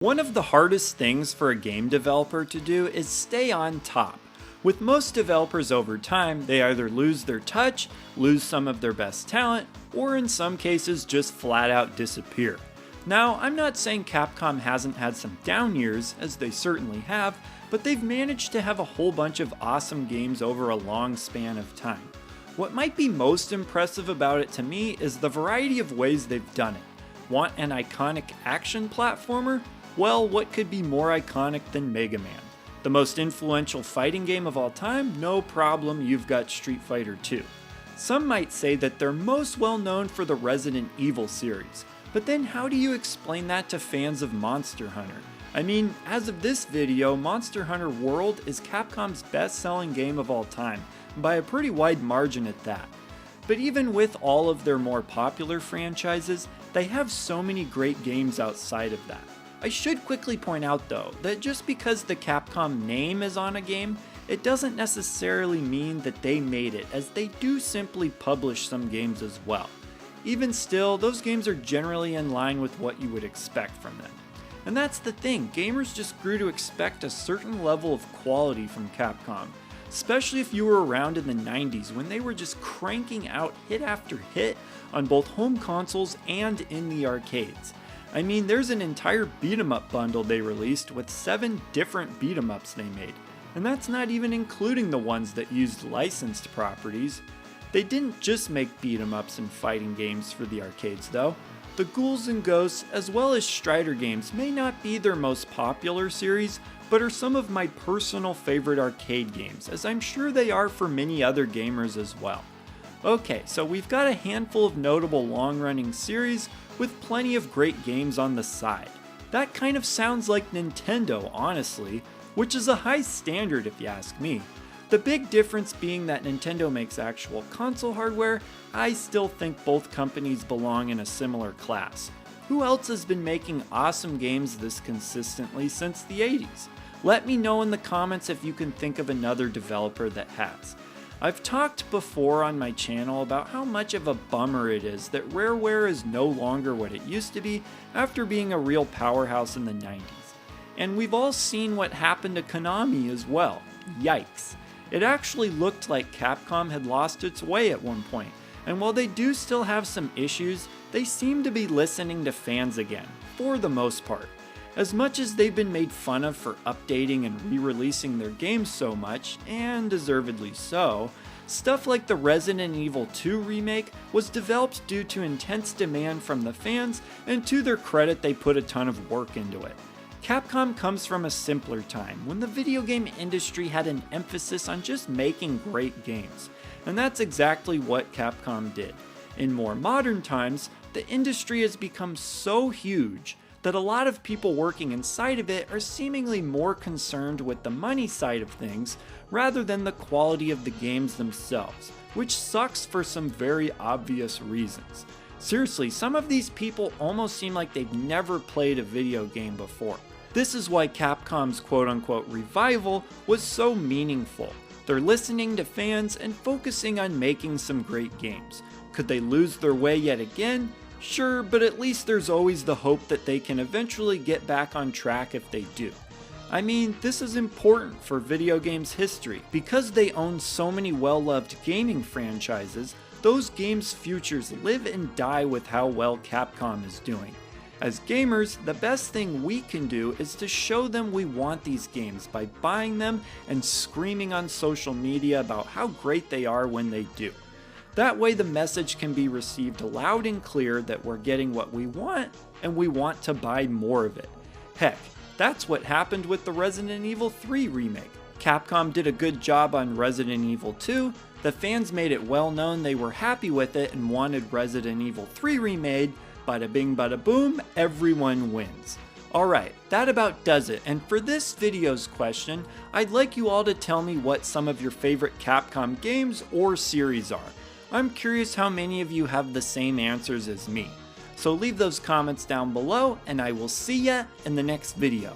One of the hardest things for a game developer to do is stay on top. With most developers over time, they either lose their touch, lose some of their best talent, or in some cases just flat out disappear. Now, I'm not saying Capcom hasn't had some down years, as they certainly have, but they've managed to have a whole bunch of awesome games over a long span of time. What might be most impressive about it to me is the variety of ways they've done it. Want an iconic action platformer? Well, what could be more iconic than Mega Man? The most influential fighting game of all time? No problem, you've got Street Fighter 2. Some might say that they're most well known for the Resident Evil series, but then how do you explain that to fans of Monster Hunter? I mean, as of this video, Monster Hunter World is Capcom's best-selling game of all time, by a pretty wide margin at that. But even with all of their more popular franchises, they have so many great games outside of that. I should quickly point out though, that just because the Capcom name is on a game, it doesn't necessarily mean that they made it, as they do simply publish some games as well. Even still, those games are generally in line with what you would expect from them. And that's the thing, gamers just grew to expect a certain level of quality from Capcom, especially if you were around in the 90s when they were just cranking out hit after hit on both home consoles and in the arcades. I mean, there's an entire beat-em-up bundle they released with 7 different beat-em-ups they made, and that's not even including the ones that used licensed properties. They didn't just make beat-em-ups and fighting games for the arcades though. The Ghouls and Ghosts, as well as Strider games, may not be their most popular series, but are some of my personal favorite arcade games, as I'm sure they are for many other gamers as well. Okay, so we've got a handful of notable long-running series with plenty of great games on the side. That kind of sounds like Nintendo, honestly, which is a high standard if you ask me. The big difference being that Nintendo makes actual console hardware. I still think both companies belong in a similar class. Who else has been making awesome games this consistently since the 80s? Let me know in the comments if you can think of another developer that has. I've talked before on my channel about how much of a bummer it is that Rareware is no longer what it used to be after being a real powerhouse in the 90s. And we've all seen what happened to Konami as well. Yikes. It actually looked like Capcom had lost its way at one point, and while they do still have some issues, they seem to be listening to fans again, for the most part. As much as they've been made fun of for updating and re-releasing their games so much, and deservedly so, stuff like the Resident Evil 2 remake was developed due to intense demand from the fans, and to their credit they put a ton of work into it. Capcom comes from a simpler time, when the video game industry had an emphasis on just making great games, and that's exactly what Capcom did. In more modern times, the industry has become so huge that a lot of people working inside of it are seemingly more concerned with the money side of things rather than the quality of the games themselves, which sucks for some very obvious reasons. Seriously, some of these people almost seem like they've never played a video game before. This is why Capcom's quote-unquote revival was so meaningful. They're listening to fans and focusing on making some great games. Could they lose their way yet again? Sure, but at least there's always the hope that they can eventually get back on track if they do. I mean, this is important for video games history. Because they own so many well-loved gaming franchises, those games' futures live and die with how well Capcom is doing. As gamers, the best thing we can do is to show them we want these games by buying them and screaming on social media about how great they are when they do. That way the message can be received loud and clear that we're getting what we want and we want to buy more of it. Heck, that's what happened with the Resident Evil 3 remake. Capcom did a good job on Resident Evil 2, the fans made it well known they were happy with it and wanted Resident Evil 3 remade, bada bing bada boom, everyone wins. Alright, that about does it, and for this video's question, I'd like you all to tell me what some of your favorite Capcom games or series are. I'm curious how many of you have the same answers as me. So leave those comments down below, and I will see ya in the next video.